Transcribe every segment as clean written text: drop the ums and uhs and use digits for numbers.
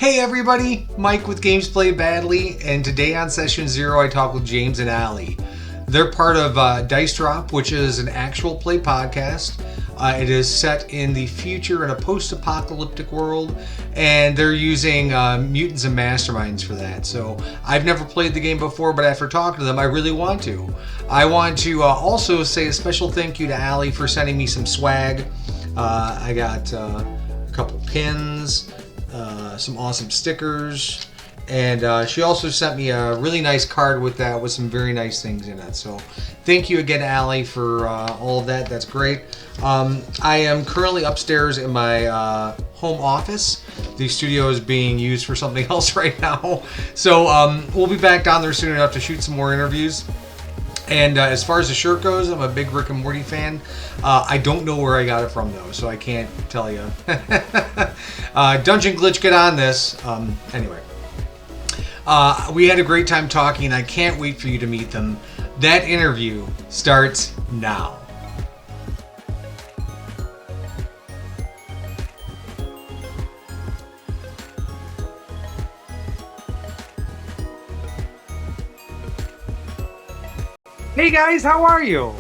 Hey everybody, Mike with Games Play Badly, and today on Session 0 I talk with James and Allie. They're part of Dice Drop, which is an actual play podcast. It is set in the future in a post-apocalyptic world, and they're using Mutants and Masterminds for that. So I've never played the game before, but after talking to them, I really want to. I want to also say a special thank you to Allie for sending me some swag. I got a couple pins, some awesome stickers, and she also sent me a really nice card with that with some very nice things in it. So thank you again, Allie, for all of that. That's great. I am currently upstairs in my home office. The studio is being used for something else right now. So we'll be back down there soon enough to shoot some more interviews. And as far as the shirt goes, I'm a big Rick and Morty fan. I don't know where I got it from, though, so I can't tell you. Dungeon Glitch, get on this. Anyway. We had a great time talking, and I can't wait for you to meet them. That interview starts now. Hey guys, how are you?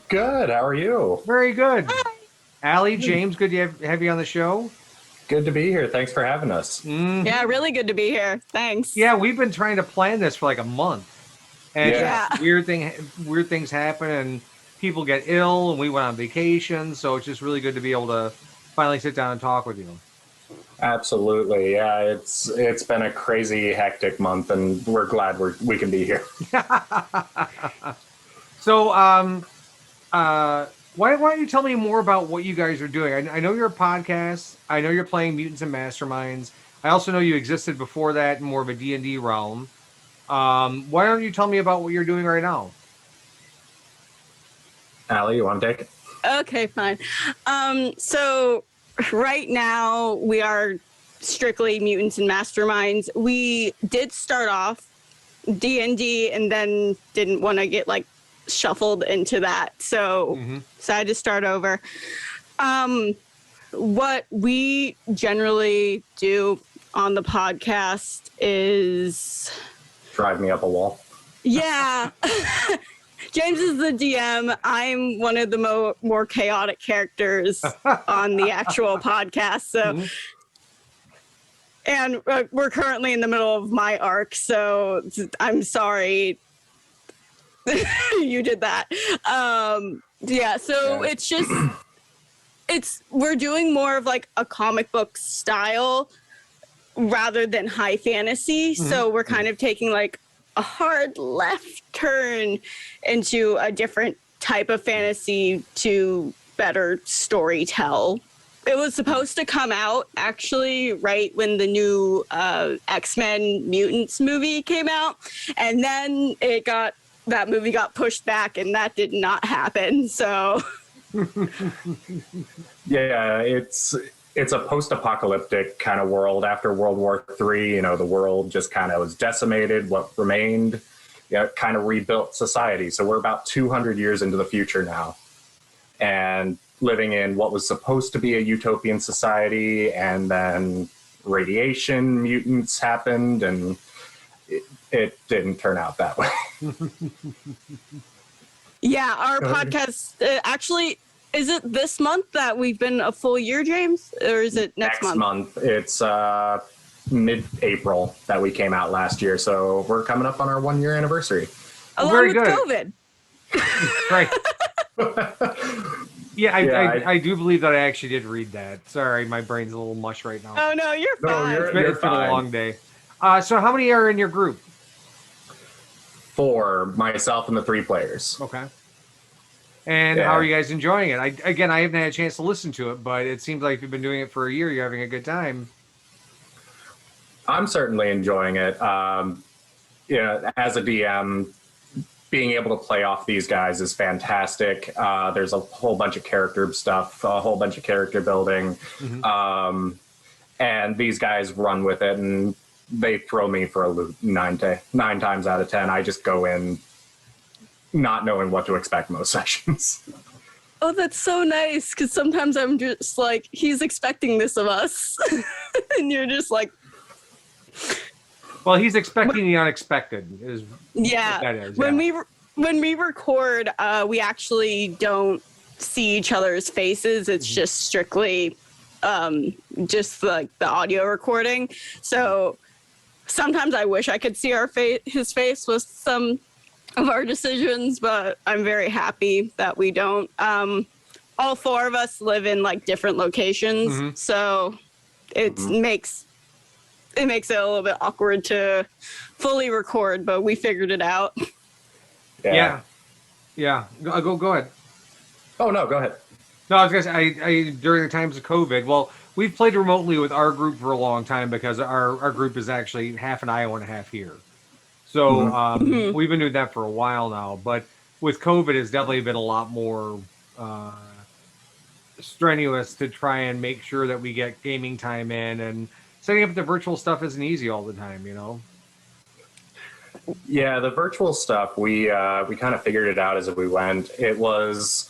Good. How are you? Very good. Allie, James, good to have you on the show. Good to be here. Thanks for having us. Mm-hmm. Yeah, really good to be here. Thanks. Yeah, we've been trying to plan this for like a month, and yeah. weird things happen, and people get ill, and we went on vacation. So it's just really good to be able to finally sit down and talk with you. Absolutely. Yeah, it's been a crazy, hectic month, and we're glad we can be here. So, why don't you tell me more about what you guys are doing? I know you're a podcast. I know you're playing Mutants and Masterminds. I also know you existed before that in more of a D&D realm. Why don't you tell me about what you're doing right now? Allie, you want to take it? Okay, fine. So right now we are strictly Mutants and Masterminds. We did start off D&D and then didn't want to get like shuffled into that, so decided to start over. What we generally do on the podcast is drive me up a wall. Yeah. James is the DM. I'm one of the more chaotic characters on the actual podcast. So, and we're currently in the middle of my arc, so I'm sorry you did that. So it's just, we're doing more of like a comic book style rather than high fantasy. So we're kind of taking like a hard left turn into a different type of fantasy to better story tell. It was supposed to come out actually right when the new X-Men Mutants movie came out, and then that movie got pushed back, and that did not happen. So yeah, it's a post-apocalyptic kind of world after World War III. You know, the world just kind of was decimated. What remained, kind of rebuilt society. So we're about 200 years into the future now, and living in what was supposed to be a utopian society, and then radiation mutants happened, and it didn't turn out that way. Yeah, our podcast actually. Is it this month that we've been a full year, James? Or is it next month? Next month. It's mid-April that we came out last year. So we're coming up on our 1-year anniversary. Along with COVID. Right. I do believe that I actually did read that. Sorry, my brain's a little mush right now. Oh, no, you're fine. It's been a long day. So how many are in your group? 4, myself and the 3 players. Okay. And how are you guys enjoying it? I haven't had a chance to listen to it, but it seems like you've been doing it for a year. You're having a good time. I'm certainly enjoying it. As a DM, being able to play off these guys is fantastic. There's a whole bunch of character stuff, a whole bunch of character building. And these guys run with it, and they throw me for a loop 9 times out of 10. I just go in not knowing what to expect most sessions. Oh, that's so nice, because sometimes I'm just like, he's expecting this of us. And you're just like, Well, he's expecting the unexpected. Is Yeah. what that is. When we record, we actually don't see each other's faces. It's just strictly just like the audio recording. So sometimes I wish I could see his face with some of our decisions, but I'm very happy that we don't. All four of us live in like different locations, so it makes it a little bit awkward to fully record, but we figured it out. Yeah. Go ahead. Oh no, go ahead. No, I was gonna say, I during the times of COVID, well, we've played remotely with our group for a long time because our group is actually half in Iowa and half here. So we've been doing that for a while now. But with COVID, it's definitely been a lot more strenuous to try and make sure that we get gaming time in, and setting up the virtual stuff isn't easy all the time, you know. Yeah, the virtual stuff, we kind of figured it out as we went. It was,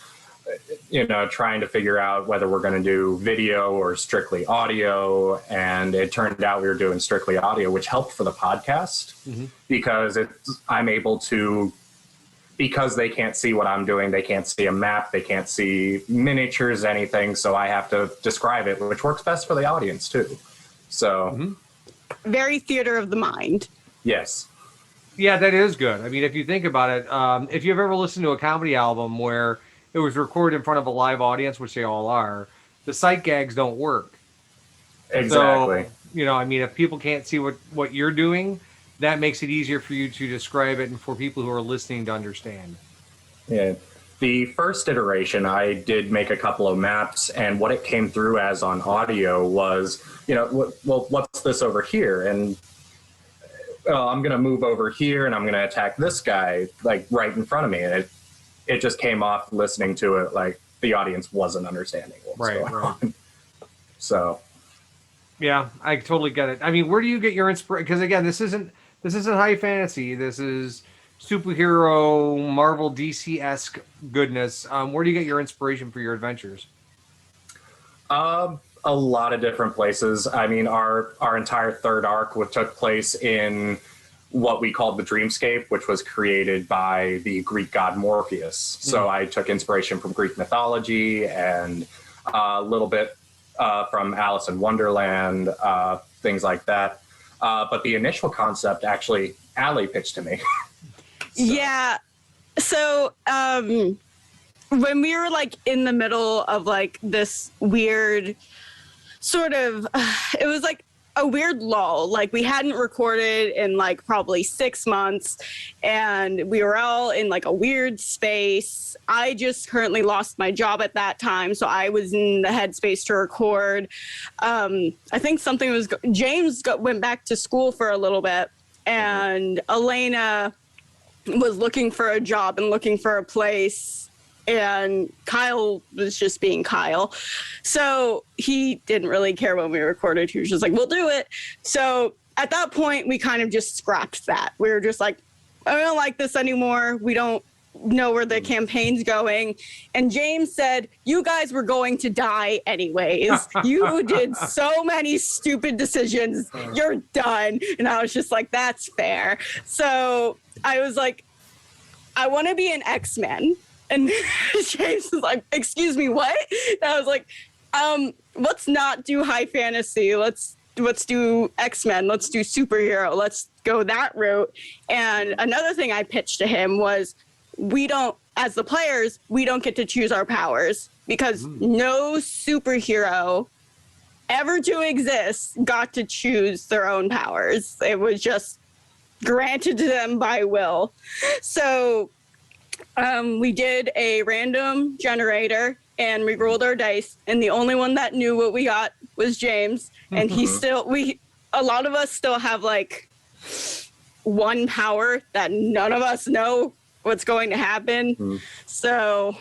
trying to figure out whether we're going to do video or strictly audio. And it turned out we were doing strictly audio, which helped for the podcast because I'm able to, because they can't see what I'm doing, they can't see a map, they can't see miniatures, anything. So I have to describe it, which works best for the audience too. So Very theater of the mind. Yes. Yeah, that is good. I mean, if you think about it, if you've ever listened to a comedy album where it was recorded in front of a live audience, which they all are, the sight gags don't work. Exactly. So, I mean, if people can't see what you're doing, that makes it easier for you to describe it and for people who are listening to understand. Yeah. The first iteration, I did make a couple of maps, and what it came through as on audio was, well, what's this over here? And I'm going to move over here and I'm going to attack this guy, like right in front of me. And it just came off listening to it like the audience wasn't understanding what was going on. So. Yeah, I totally get it. I mean, where do you get your inspiration? Because again, this isn't high fantasy. This is superhero, Marvel, DC-esque goodness. Where do you get your inspiration for your adventures? A lot of different places. I mean, our entire third arc took place in what we called the Dreamscape, which was created by the Greek god Morpheus. So I took inspiration from Greek mythology and a little bit from Alice in Wonderland, things like that. But the initial concept, actually, Allie pitched to me. Yeah. So when we were like in the middle of like this weird sort of, it was like a weird lull. Like we hadn't recorded in like probably 6 months, and we were all in like a weird space. I just currently lost my job at that time, so I was in the headspace to record. I think something was James went back to school for a little bit, and Elena was looking for a job and looking for a place, and Kyle was just being Kyle. So he didn't really care when we recorded. He was just like, we'll do it. So at that point, we kind of just scrapped that. We were just like, I don't like this anymore. We don't know where the campaign's going. And James said, you guys were going to die anyways. You did so many stupid decisions. You're done. And I was just like, that's fair. So I was like, I want to be an X-Men. And James was like, excuse me, what? And I was like, let's not do high fantasy. Let's do X-Men. Let's do superhero. Let's go that route. And another thing I pitched to him was, as the players, we don't get to choose our powers, because no superhero ever to exist got to choose their own powers. It was just granted to them by will. So we did a random generator and we rolled our dice, and the only one that knew what we got was James. And a lot of us still have like one power that none of us know what's going to happen. So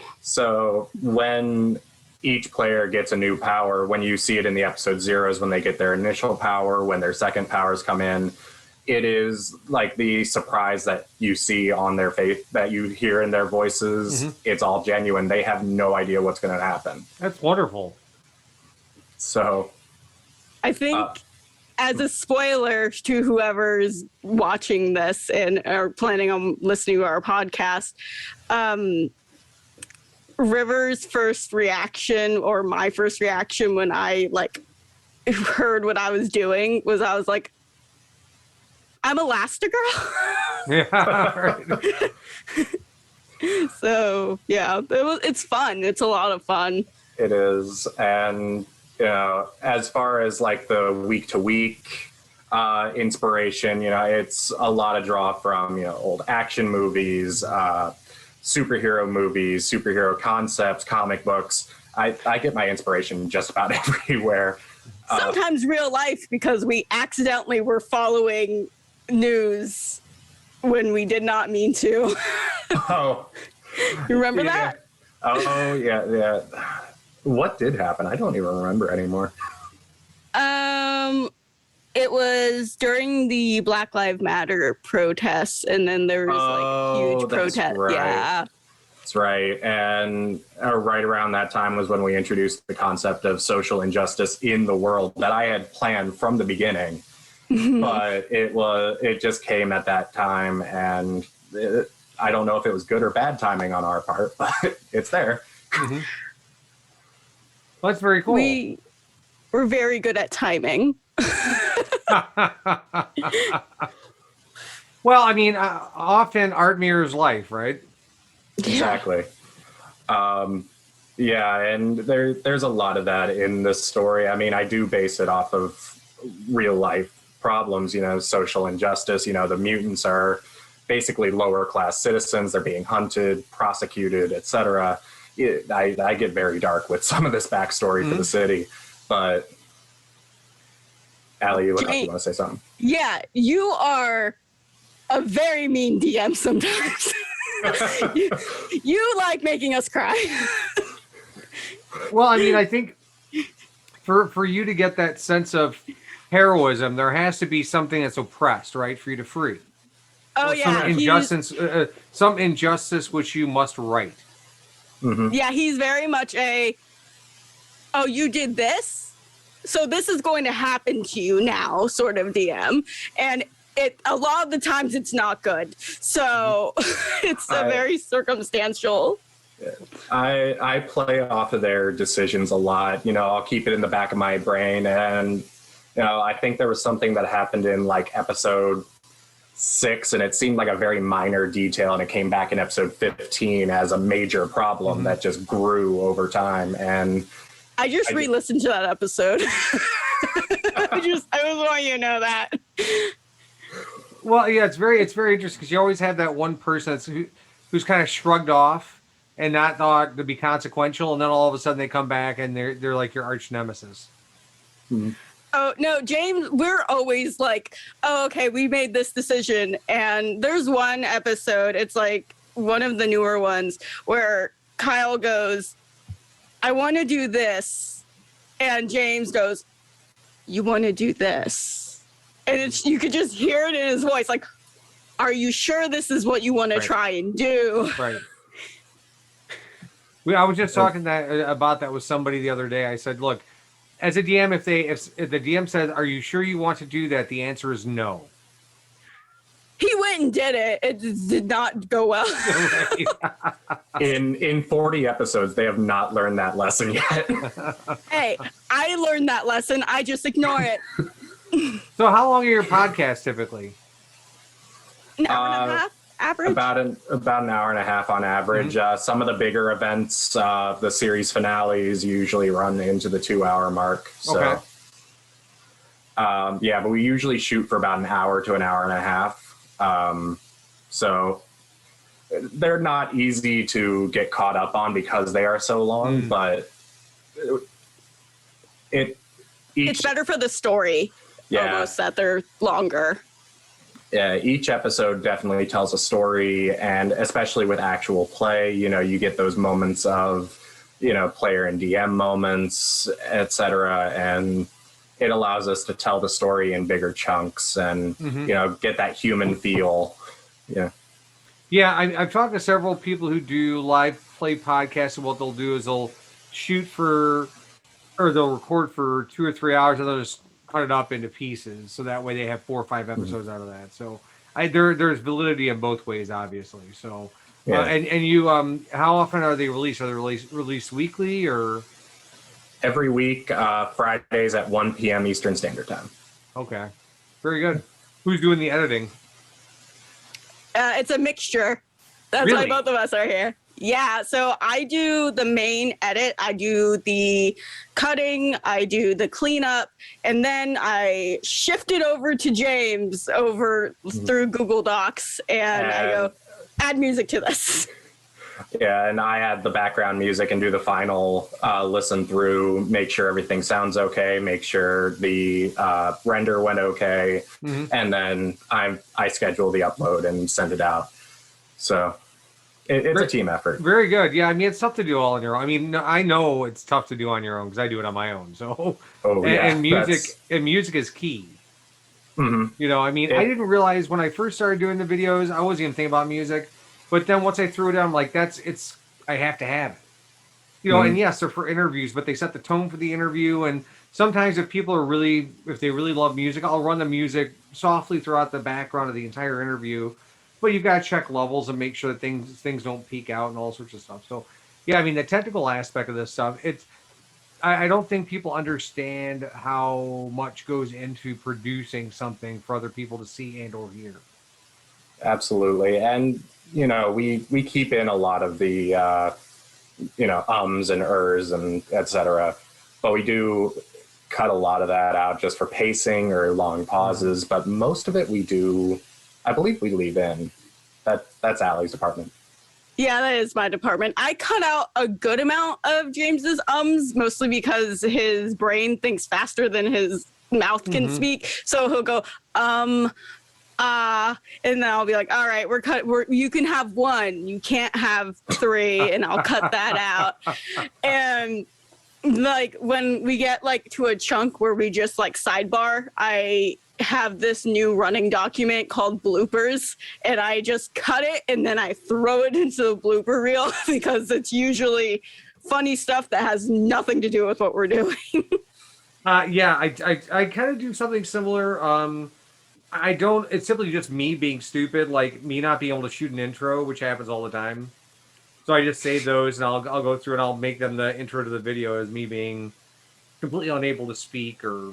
when each player gets a new power, when you see it in the episode zeros, when they get their initial power, when their second powers come in, it is like the surprise that you see on their face, that you hear in their voices. It's all genuine. They have no idea what's going to happen. That's wonderful. So I think as a spoiler to whoever's watching this and are planning on listening to our podcast, River's first reaction, or my first reaction when I heard what I was doing, was I was like, I'm Elastigirl. Yeah. Right. So yeah, it's fun. It's a lot of fun. It is. And as far as like the week to week inspiration, it's a lot of draw from old action movies, superhero movies, superhero concepts, comic books. I get my inspiration just about everywhere. Sometimes real life, because we accidentally were following news when we did not mean to. Oh, you remember that? Oh yeah. What did happen? I don't even remember anymore. It was during the Black Lives Matter protests, and then there was huge protests. Right. Yeah. That's right. And right around that time was when we introduced the concept of social injustice in the world that I had planned from the beginning. But it just came at that time, and I don't know if it was good or bad timing on our part, but it's there. Mm-hmm. Well, that's very cool. We're very good at timing. Well, I mean, often art mirrors life, right? Exactly. Yeah, and there's a lot of that in this story. I mean, I do base it off of real life problems, social injustice. The mutants are basically lower class citizens. They're being hunted, prosecuted, etc. I get very dark with some of this backstory for the city, but Allie, you want to say something? Yeah, you are a very mean DM sometimes. you like making us cry. Well, I mean, I think for you to get that sense of heroism, there has to be something that's oppressed, right, for you to free. Oh, or yeah. Some injustice which you must right. Mm-hmm. Yeah, he's very much you did this, so this is going to happen to you now, sort of DM. And a lot of the times it's not good. So it's very circumstantial. I play off of their decisions a lot. I'll keep it in the back of my brain. And, I think there was something that happened in episode 6, and it seemed like a very minor detail, and it came back in episode 15 as a major problem that just grew over time. And I just re-listened to that episode. I was wanting you to know that. Well, yeah, it's very interesting because you always have that one person who's kind of shrugged off and not thought to be consequential, and then all of a sudden they come back and they're like your arch nemesis. Mm-hmm. Oh, no, James, we're always like, oh, okay, we made this decision. And there's one episode, it's one of the newer ones, where Kyle goes, I want to do this. And James goes, you want to do this? And you could just hear it in his voice, like, are you sure this is what you want to try and do? Right. I was just talking about that with somebody the other day. I said, look, as a DM, if the DM says, are you sure you want to do that? The answer is no. He went and did it. It just did not go well. In 40 episodes, they have not learned that lesson yet. Hey, I learned that lesson. I just ignore it. So how long are your podcasts typically? An hour and a half average? About an hour and a half on average. Mm-hmm. Some of the bigger events, the series finales usually run into the 2-hour mark. So, okay. But we usually shoot for about an hour to an hour and a half. So they're not easy to get caught up on because they are so long, but it's better for the story. Almost that they're longer. Yeah, each episode definitely tells a story, and especially with actual play, you get those moments of, player and DM moments, etc. And it allows us to tell the story in bigger chunks and, get that human feel. Yeah. Yeah, I've talked to several people who do live play podcasts, and what they'll do is they'll record for 2 or 3 hours, and they'll just cut it up into pieces, so that way they have 4 or 5 episodes out of that. So there's validity in both ways, obviously. So and you how often are they released? Are they released weekly or every week? Fridays at 1 p.m. Eastern Standard Time. Okay, very good. Who's doing the editing? It's a mixture. That's Really? why both of us are here. Yeah, so I do the main edit, I do the cutting, I do the cleanup, and then I shift it over to James through Google Docs, and I go, add music to this. Yeah, and I add the background music and do the final listen through, make sure everything sounds okay, make sure the render went okay, and then I schedule the upload and send it out. So it's a team effort. Very good. Yeah, I mean, it's tough to do all on your own. I mean, I know it's tough to do on your own because I do it on my own. So, and music is key. You know, I mean, I didn't realize when I first started doing the videos, I wasn't even thinking about music. But then once I threw it on, I'm like, I have to have it. You know, and yes, they're for interviews, but they set the tone for the interview. And sometimes if they really love music, I'll run the music softly throughout the background of the entire interview. But you've got to check levels and make sure that things don't peak out and all sorts of stuff. So, yeah, I mean, the technical aspect of this stuff, I don't think people understand how much goes into producing something for other people to see and or hear. Absolutely. And, you know, we keep in a lot of the, ums and ers and et cetera. But we do cut a lot of that out just for pacing or long pauses. But most of it I believe we leave in. That's Allie's department. Yeah, that is my department. I cut out a good amount of James's ums, mostly because his brain thinks faster than his mouth can speak. So he'll go, and then I'll be like, all right, you can have 1, you can't have 3, and I'll cut that out. And like when we get like to a chunk where we just like sidebar, I have this new running document called bloopers, and I just cut it and then I throw it into the blooper reel because it's usually funny stuff that has nothing to do with what we're doing. Yeah, I kind of do something similar. It's simply just me being stupid, like me not being able to shoot an intro, which happens all the time. So I just save those and I'll go through and I'll make them the intro to the video as me being completely unable to speak or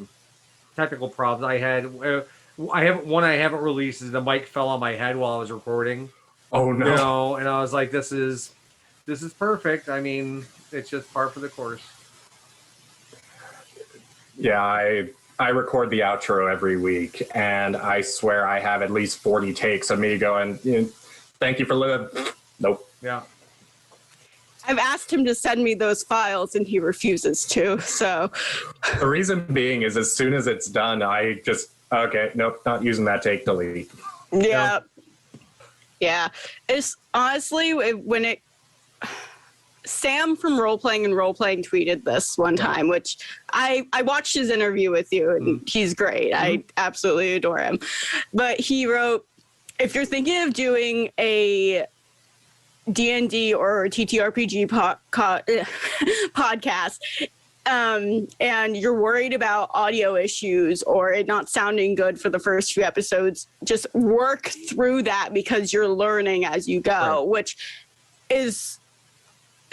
technical problems. I haven't released is the mic fell on my head while I was recording. Oh no. You know, and I was like, this is perfect. I mean, it's just par for the course. Yeah, I record the outro every week, and I swear I have at least 40 takes of me going, thank you for living. Nope. Yeah. I've asked him to send me those files, and he refuses to. So the reason being is as soon as it's done, I just, okay, nope, not using that take, delete. Yeah. Yeah. It's honestly, Sam from Role Playing and Role Playing tweeted this one time, which I watched his interview with you, and he's great. I absolutely adore him. But he wrote, if you're thinking of doing a D&D or TTRPG podcast, and you're worried about audio issues or it not sounding good for the first few episodes, just work through that because you're learning as you go, which is...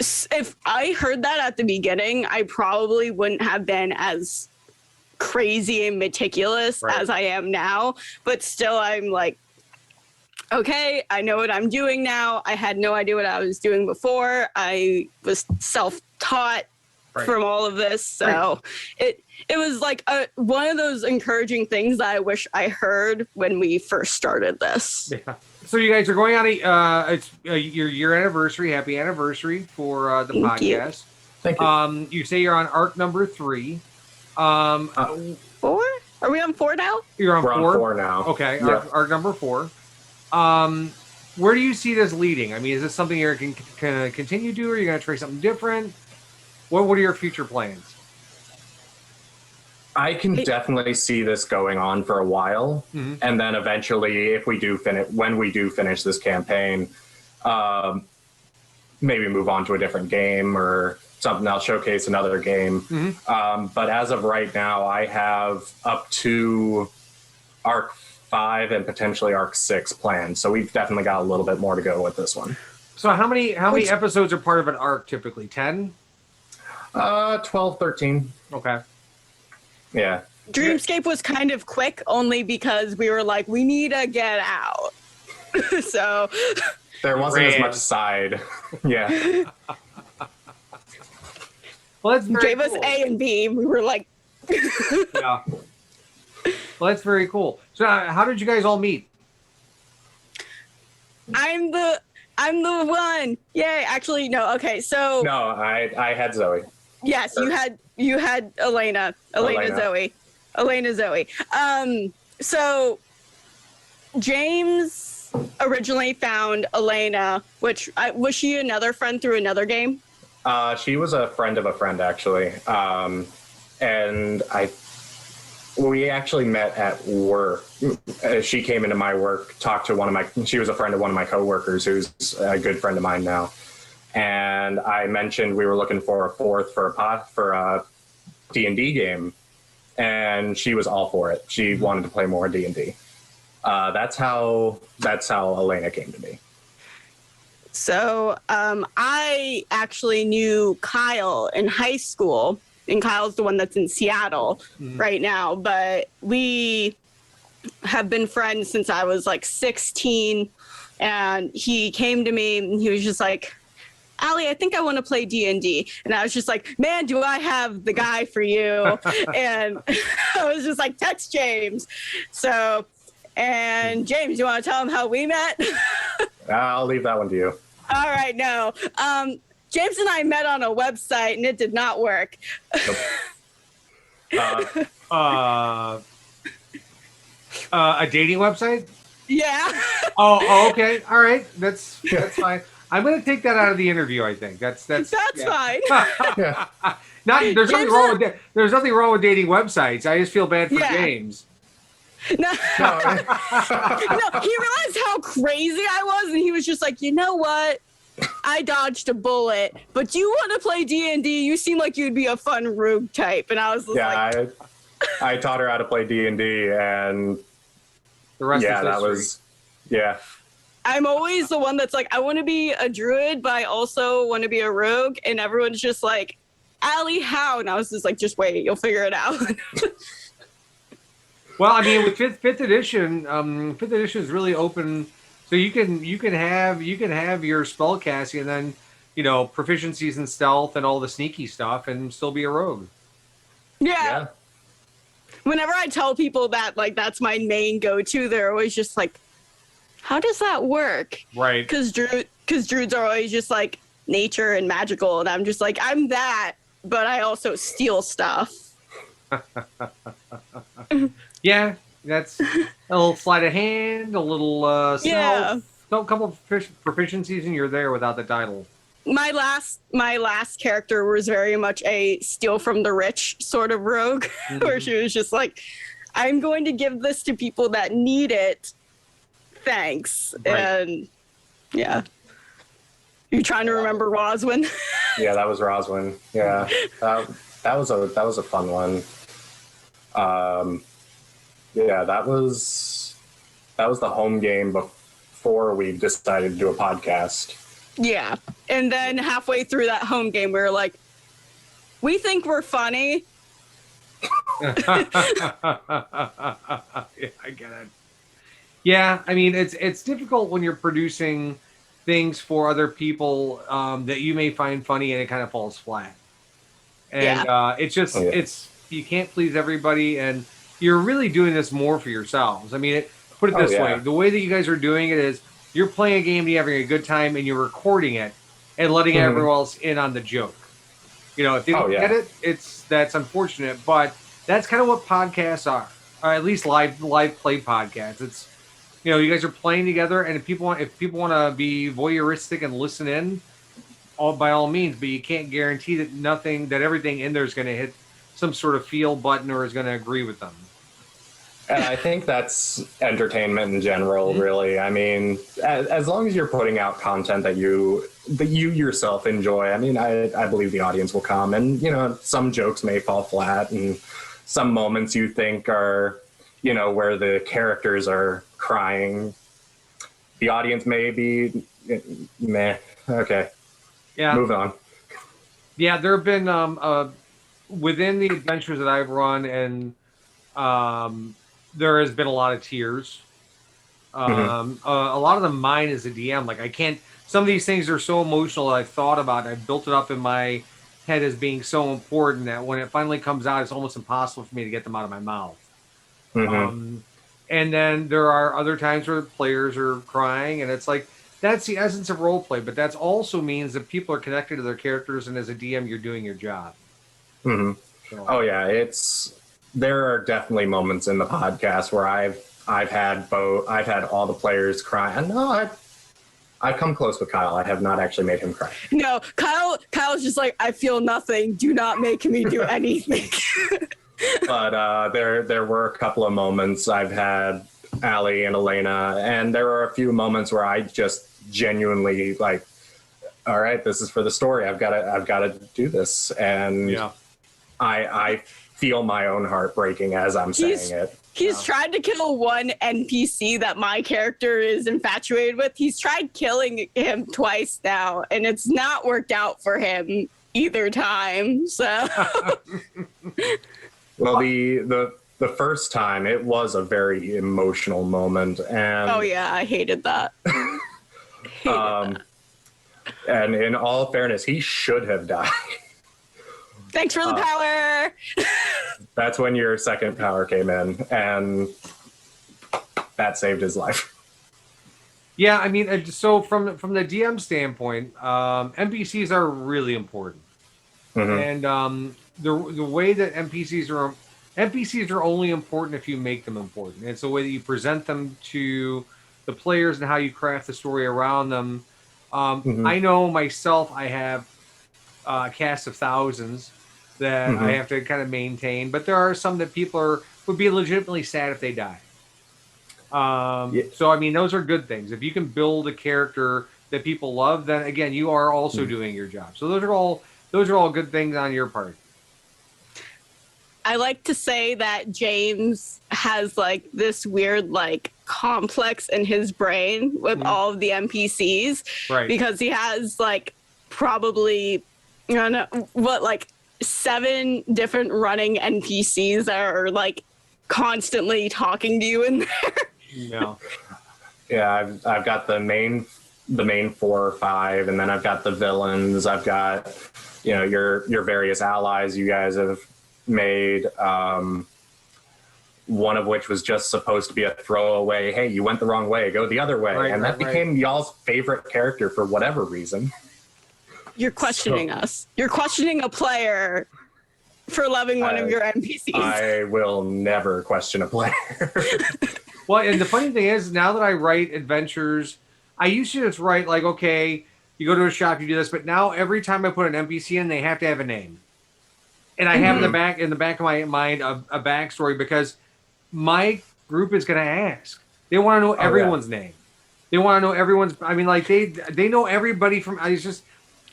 If I heard that at the beginning, I probably wouldn't have been as crazy and meticulous as I am now. But still, I'm like, okay, I know what I'm doing now. I had no idea what I was doing before. I was self-taught from all of this. So it was like one of those encouraging things that I wish I heard when we first started this. Yeah. So you guys are going on it's your anniversary. Happy anniversary for the podcast. Thank you. You say you're on arc number 3. 4? Are we on 4 now? You're on 4? On 4 now. Okay, yeah. arc number 4. Where do you see this leading? I mean, is this something you're going to continue to do, or are you going to try something different? What are your future plans? I can definitely see this going on for a while, and then eventually, when we do finish this campaign, maybe move on to a different game or something I'll showcase another game. But as of right now, I have up to Arc 5 and potentially Arc 6 planned. So we've definitely got a little bit more to go with this one. So how many episodes are part of an arc typically? 10? 12, 13. Okay. Yeah. Dreamscape was kind of quick only because we were like, we need to get out. So there wasn't as much side. Yeah. Well, that's very gave us cool. A and B. We were like, Yeah. Well, that's very cool. So how did you guys all meet? I'm the one. Yay. Actually, no. Okay. So No, I had Zoe. yes, you had Elena Zoe. So James originally found Elena, which was she another friend through another game? She was a friend of a friend, actually. And we actually met at work. She came into my work, talked to she was a friend of one of my coworkers, who's a good friend of mine now. And I mentioned we were looking for a fourth for a D&D game. And she was all for it. She wanted to play more D&D. That's how Elena came to me. So I actually knew Kyle in high school, and Kyle's the one that's in Seattle right now. But we have been friends since I was like 16, and he came to me and he was just like, Allie, I think I want to play D&D. And I was just like, man, do I have the guy for you? And I was just like, text James. So, and James, you want to tell him how we met? I'll leave that one to you. All right, no. James and I met on a website, and it did not work. A dating website? Yeah. Oh, okay. All right. That's fine. I'm going to take that out of the interview, I think. That's fine. Yeah. There's nothing wrong with dating websites. I just feel bad for James. No. No, he realized how crazy I was, and he was just like, you know what? I dodged a bullet, but you want to play D&D? You seem like you'd be a fun rogue type. And I was like... I taught her how to play D&D, and the rest is that history. was... Yeah. I'm always the one that's like, I want to be a druid, but I also want to be a rogue. And everyone's just like, Allie, how? And I was just like, just wait, you'll figure it out. Well, I mean, with fifth edition is really open, so you can have your spell casting and then proficiencies in stealth and all the sneaky stuff and still be a rogue. Yeah. Whenever I tell people that, like, that's my main go-to, they're always just like, how does that work? Right. Because druids are always just like nature and magical, and I'm just like, I'm that, but I also steal stuff. Yeah, that's a little sleight of hand, a little stealth, a couple of proficiencies, and you're there without the title. My last character was very much a steal from the rich sort of rogue, where she was just like, I'm going to give this to people that need it. Thanks. Right. And yeah. You trying to remember Roswin? Yeah, that was Roswin. Yeah. That was a fun one. Yeah, that was the home game before we decided to do a podcast. Yeah. And then halfway through that home game, we were like, we think we're funny. Yeah, I get it. Yeah, I mean, it's difficult when you're producing things for other people that you may find funny and it kind of falls flat. And it's just, you can't please everybody, and you're really doing this more for yourselves. I mean, put it this way. The way that you guys are doing it is you're playing a game and you're having a good time and you're recording it and letting everyone else in on the joke. If they don't get it, that's unfortunate, but that's kind of what podcasts are, or at least live play podcasts. It's, you guys are playing together, and if people want to be voyeuristic and listen in, by all means, but you can't guarantee that everything in there is going to hit some sort of feel button or is going to agree with them. And I think that's entertainment in general, really. I mean, as long as you're putting out content that you yourself enjoy, I mean, I believe the audience will come. And, you know, some jokes may fall flat, and some moments you think are, you know, where the characters are crying, the audience may be meh. Okay. Yeah. Move on. Yeah, there have been within the adventures that I've run, and there has been a lot of tears. A lot of them mine as a DM. Like, I can't. Some of these things are so emotional that I've thought about it. I've built it up in my head as being so important that when it finally comes out, it's almost impossible for me to get them out of my mouth. And then there are other times where players are crying, and it's like, that's the essence of role play, but that also means that people are connected to their characters, and as a DM, you're doing your job. So. Oh yeah, there are definitely moments in the podcast where I've had all the players cry. And no, I've come close with Kyle. I have not actually made him cry. No, Kyle's just like, I feel nothing. Do not make me do anything. But there were a couple of moments I've had Allie and Elena, and there were a few moments where I just genuinely like, all right, this is for the story. I've got to do this, and I feel my own heart breaking as I'm saying it. He's tried to kill one NPC that my character is infatuated with. He's tried killing him twice now, and it's not worked out for him either time. So, well, the first time, it was a very emotional moment, and oh yeah, I hated that. And in all fairness, he should have died. Thanks for the power. That's when your second power came in, and that saved his life. Yeah, I mean, so from the DM standpoint, NPCs are really important, and the way that NPCs are only important if you make them important. It's the way that you present them to the players and how you craft the story around them. I know myself, I have a cast of thousands that I have to kind of maintain, but there are some that people would be legitimately sad if they die. So, I mean, those are good things. If you can build a character that people love, then again, you are also doing your job. So those are all good things on your part. I like to say that James has like this weird like complex in his brain with all of the NPCs, right? Because he has like probably, I don't know what, like 7 different running NPCs that are like constantly talking to you in there. Yeah, I've got the main 4 or 5, and then I've got the villains. I've got, you know, your various allies you guys have made, one of which was just supposed to be a throwaway, hey, you went the wrong way, go the other way. And that became y'all's favorite character for whatever reason. You're questioning us. You're questioning a player for loving one of your NPCs. I will never question a player. Well, and the funny thing is, now that I write adventures, I used to just write like, okay, you go to a shop, you do this, but now every time I put an NPC in, they have to have a name. And I have in the back of my mind a backstory, because my group is going to ask. They want to know everyone's name. They want to know everyone's. I mean, like they know everybody from. It's just,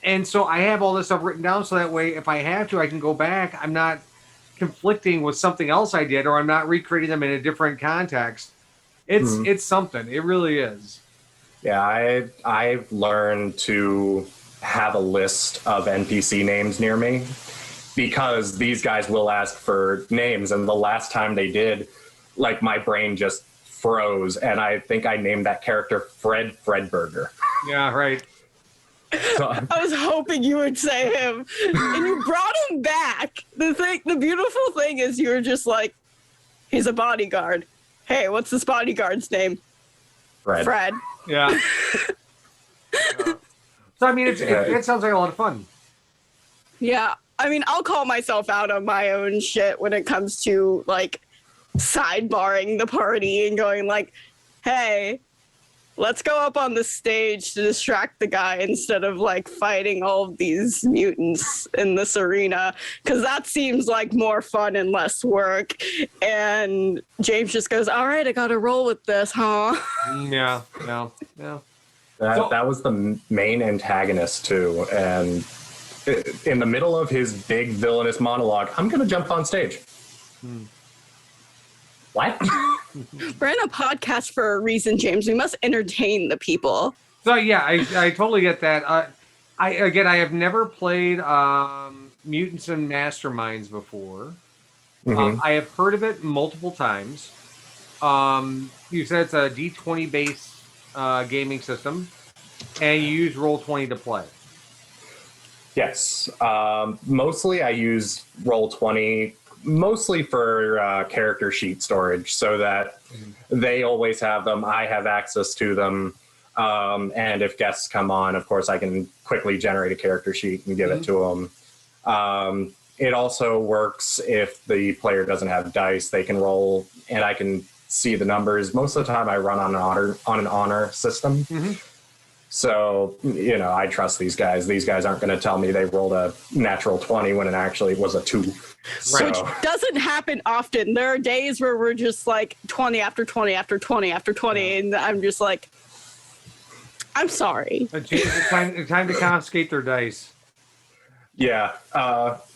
and so I have all this stuff written down, so that way, if I have to, I can go back. I'm not conflicting with something else I did, or I'm not recreating them in a different context. It's something. It really is. Yeah, I've learned to have a list of NPC names near me, because these guys will ask for names, and the last time they did, like, my brain just froze, and I think I named that character Fredburger. Yeah, right. So, I was hoping you would say him, and you brought him back. The beautiful thing is, you were just like, he's a bodyguard. Hey, what's this bodyguard's name? Fred. Yeah. So I mean, it sounds like a lot of fun. Yeah. I mean, I'll call myself out on my own shit when it comes to, like, sidebarring the party and going, like, hey, let's go up on the stage to distract the guy instead of like fighting all of these mutants in this arena, because that seems like more fun and less work. And James just goes, all right, I gotta roll with this, huh? Yeah. That was the main antagonist too, and in the middle of his big villainous monologue, I'm gonna jump on stage. What? We're in a podcast for a reason, James. We must entertain the people. So yeah, I totally get that. I have never played Mutants and Masterminds before. I have heard of it multiple times. You said it's a D20 based gaming system, and you use Roll20 to play. Yes. Mostly I use Roll20 mostly for character sheet storage, so that they always have them. I have access to them. And if guests come on, of course, I can quickly generate a character sheet and give it to them. It also works if the player doesn't have dice. They can roll, and I can see the numbers. Most of the time, I run on an honor system. So, I trust these guys. These guys aren't going to tell me they rolled a natural 20 when it actually was a 2. Right. Which doesn't happen often. There are days where we're just like 20 after 20 after 20 after 20, and I'm just like, I'm sorry. It's time to confiscate their dice. Yeah.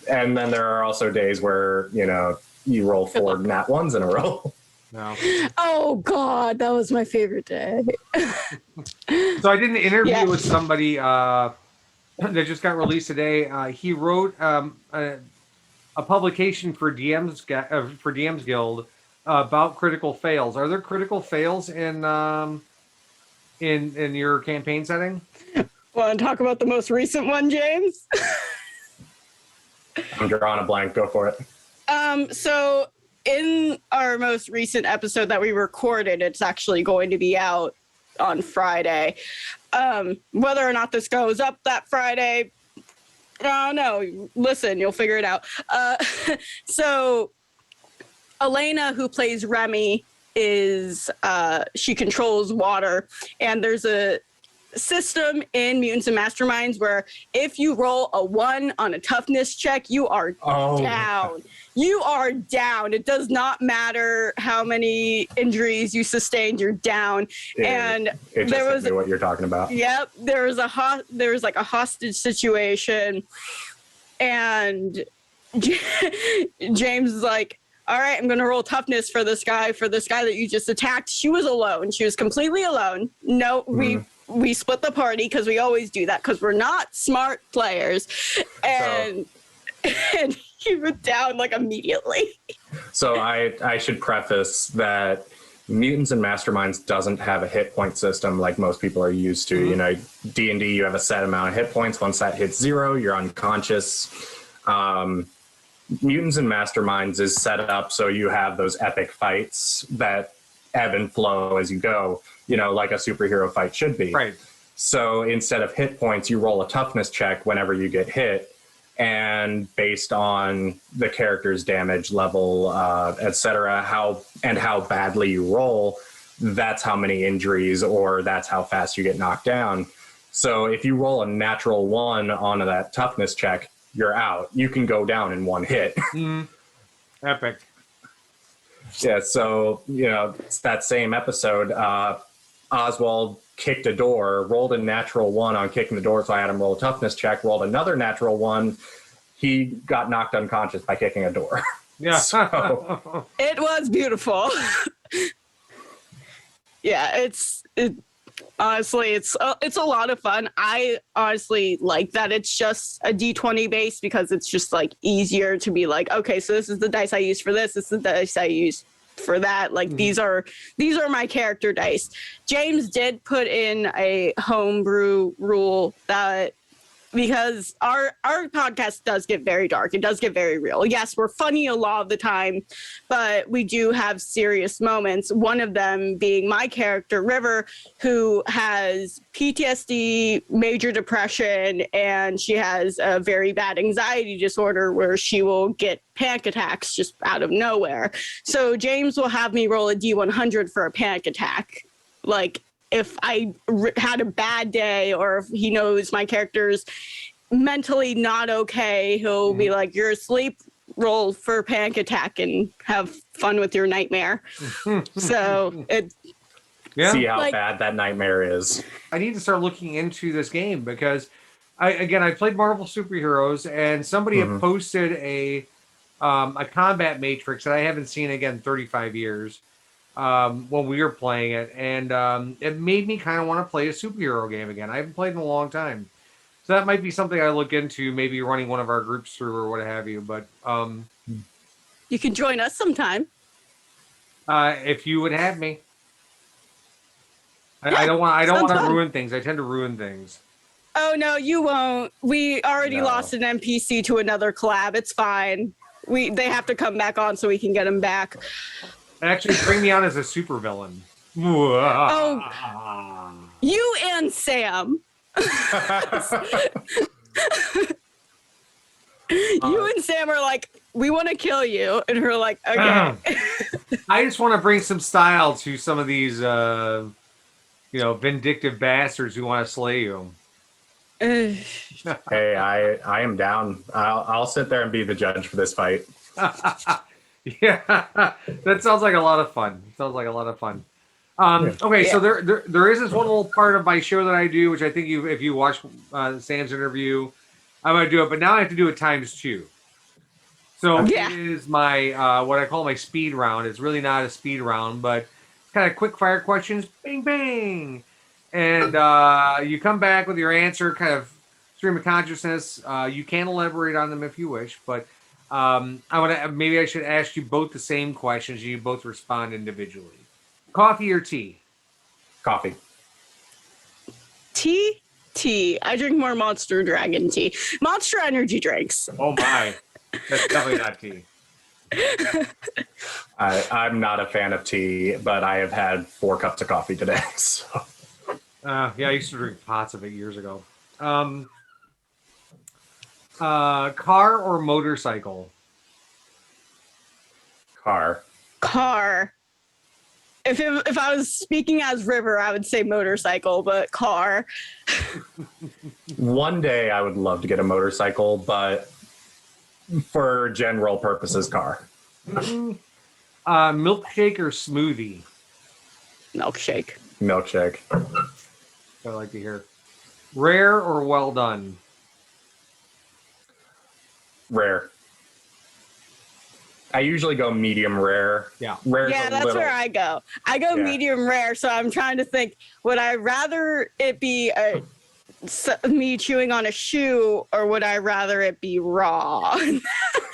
And then there are also days where, you roll 4 nat 1s in a row. No. Oh God, that was my favorite day. So I did an interview with somebody that just got released today. He wrote a publication for DM's Guild about critical fails. Are there critical fails in your campaign setting? Want to talk about the most recent one, James? I'm drawing a blank. Go for it. So in our most recent episode that we recorded, it's actually going to be out on Friday. Whether or not this goes up that Friday, I don't know. Listen, you'll figure it out. So Elena, who plays Remy, she controls water, and there's a system in Mutants and Masterminds where if you roll a 1 on a toughness check, you are down. You are down. It does not matter how many injuries you sustained, you're down. And there was what you're talking about. Yep. There was like a hostage situation, and James is like, all right, I'm going to roll toughness for this guy that you just attacked. She was alone. She was completely alone. No, we split the party because we always do that because we're not smart players. And he went down like immediately. So I should preface that Mutants and Masterminds doesn't have a hit point system like most people are used to. D&D, you have a set amount of hit points. Once that hits 0, you're unconscious. Mutants and Masterminds is set up so you have those epic fights that ebb and flow as you go, like a superhero fight should be. Right. So instead of hit points, you roll a toughness check whenever you get hit. And based on the character's damage level, et cetera, how badly you roll, that's how many injuries or that's how fast you get knocked down. So if you roll a natural 1 onto that toughness check, you're out. You can go down in 1 hit. Epic. Yeah, so, it's that same episode. Oswald kicked a door, rolled a natural 1 on kicking the door, so I had him roll a toughness check, rolled another natural 1. He got knocked unconscious by kicking a door. Yeah. So, it was beautiful. Yeah, honestly, it's a lot of fun. I honestly like that it's just a D20 base because it's just like easier to be like, okay, so this is the dice I use for this. This is the dice I use for that. Like these are my character dice. James did put in a homebrew rule that because our podcast does get very dark. It does get very real. Yes, we're funny a lot of the time, but we do have serious moments. One of them being my character, River, who has PTSD, major depression, and she has a very bad anxiety disorder where she will get panic attacks just out of nowhere. So James will have me roll a D100 for a panic attack. Like, if I had a bad day or if he knows my character's mentally not okay, he'll be like, "You're asleep. Roll for panic attack and have fun with your nightmare." So it. Yeah. See how bad that nightmare is. I need to start looking into this game because I played Marvel Superheroes and somebody had posted a combat matrix that I haven't seen again in 35 years when we were playing it, and it made me kind of want to play a superhero game again. I haven't played in a long time. So that might be something I look into, maybe running one of our groups through or what have you. But You can join us sometime. if you would have me. I don't want to ruin things. I tend to ruin things. Oh no, you won't. We already lost an NPC to another collab. It's fine. They have to come back on so we can get them back. Actually, bring me on as a supervillain. Oh, you and Sam. You and Sam are like, we want to kill you, and we're like, okay. I just want to bring some style to some of these, vindictive bastards who want to slay you. Hey, I am down. I'll sit there and be the judge for this fight. Yeah, that sounds like a lot of fun. Okay, so there is this one little part of my show that I do, which I think if you watch Sam's interview, I'm going to do it, but now I have to do it times 2. So it is my what I call my speed round. It's really not a speed round, but kind of quick fire questions, bang bang, and you come back with your answer, kind of stream of consciousness. You can elaborate on them if you wish, but maybe I should ask you both the same questions. You both respond individually. Coffee or tea? Coffee. Tea? Tea. I drink more Monster Dragon tea. Monster Energy drinks. Oh my, that's definitely not tea. I'm not a fan of tea, but I have had 4 cups of coffee today. So. Yeah, I used to drink pots of it years ago. Car or motorcycle? Car. If I was speaking as River, I would say motorcycle, but car. One day I would love to get a motorcycle, but for general purposes, car. Milkshake or smoothie? Milkshake. I like to hear. Rare or well done? Rare. I usually go medium rare. Yeah. Rare's that's where I go. I go medium rare, so I'm trying to think, would I rather it be me chewing on a shoe, or would I rather it be raw? I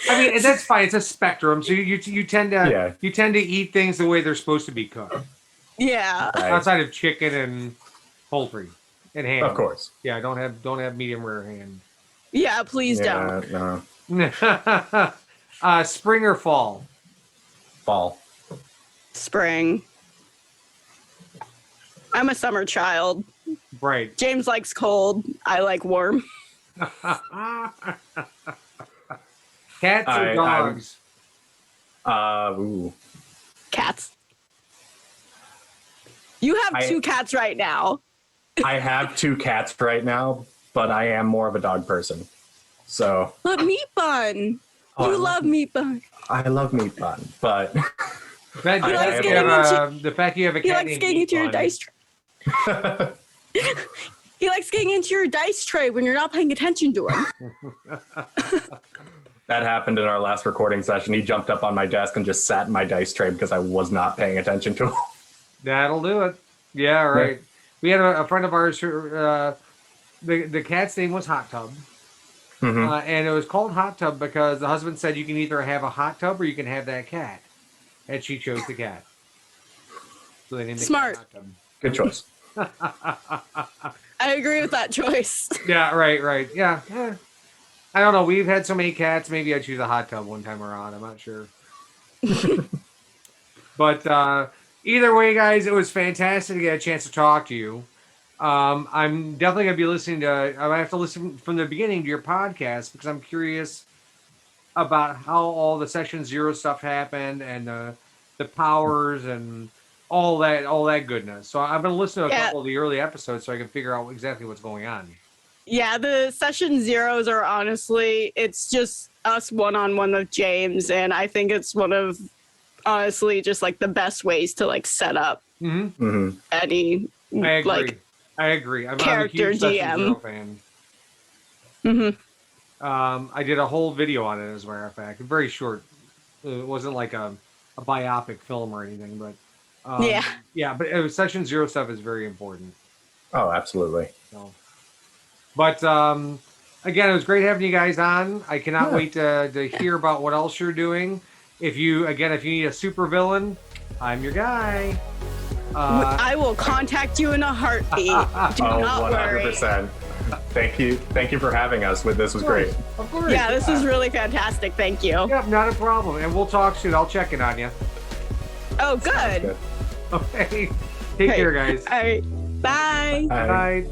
mean, that's fine. It's a spectrum. So you tend to eat things the way they're supposed to be cooked. Yeah. Right. Outside of chicken and poultry and ham. Of course. Yeah, don't have medium rare ham. Yeah, please don't. No. Spring or fall? Fall. Spring. I'm a summer child. Right. James likes cold. I like warm. Cats or dogs? Ooh. Cats. You have 2 cats right now. I have 2 cats right now, but I am more of a dog person. So. But Meat Bun. You love Meat Bun. I love Meat Bun, but. The fact you have a cat. He likes getting into your dice tray. He likes getting into your dice tray when you're not paying attention to him. That happened in our last recording session. He jumped up on my desk and just sat in my dice tray because I was not paying attention to him. That'll do it. Yeah, right. Yeah. We had a friend of ours who, the cat's name was Hot Tub. Mm-hmm. And it was called Hot Tub because the husband said you can either have a hot tub or you can have that cat. And she chose the cat. So they named the cat Hot Tub. Good choice. I agree with that choice. Yeah, right. Yeah. I don't know. We've had so many cats. Maybe I choose a hot tub one time around. I'm not sure. But either way, guys, it was fantastic to get a chance to talk to you. I'm definitely going to be listening to... I have to listen from the beginning to your podcast because I'm curious about how all the Session Zero stuff happened and the powers and all that goodness. So I'm going to listen to a couple of the early episodes so I can figure out exactly what's going on. Yeah, the session zeros are honestly, it's just us one-on-one with James, and I think it's one of honestly just like the best ways to like set up any I agree. I'm character a huge Session GM Zero fan. I did a whole video on it, as a matter of fact. Very short. It wasn't like a biopic film or anything, but but Session Zero stuff is very important. Oh, absolutely. So, but again, it was great having you guys on. I cannot wait to hear about what else you're doing. If you need a supervillain, I'm your guy. I will contact you in a heartbeat. Do not 100%. Worry. Thank you for having us. This was great. Of course. Yeah, this is really fantastic. Thank you. Yep, not a problem. And we'll talk soon. I'll check in on you. Oh, good. Okay. Take care, guys. All right. Bye. Bye. Bye.